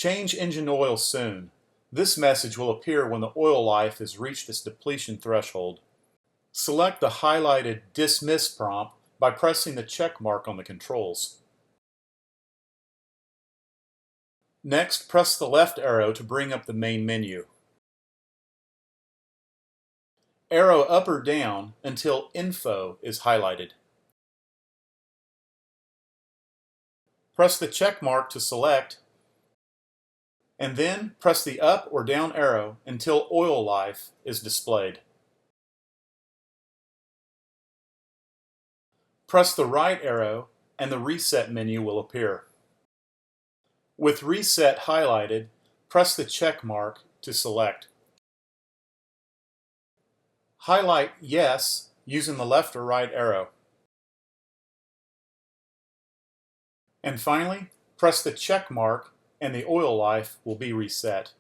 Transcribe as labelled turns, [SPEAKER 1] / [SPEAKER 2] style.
[SPEAKER 1] Change engine oil soon. This message will appear when the oil life has reached its depletion threshold. Select the highlighted Dismiss prompt by pressing the check mark on the controls. Next, press the left arrow to bring up the main menu. Arrow up or down until Info is highlighted. Press the check mark to select, and then press the up or down arrow until Oil Life is displayed. Press the right arrow and the Reset menu will appear. With Reset highlighted, press the check mark to select. Highlight Yes using the left or right arrow. And finally, press the check mark and the oil life will be reset.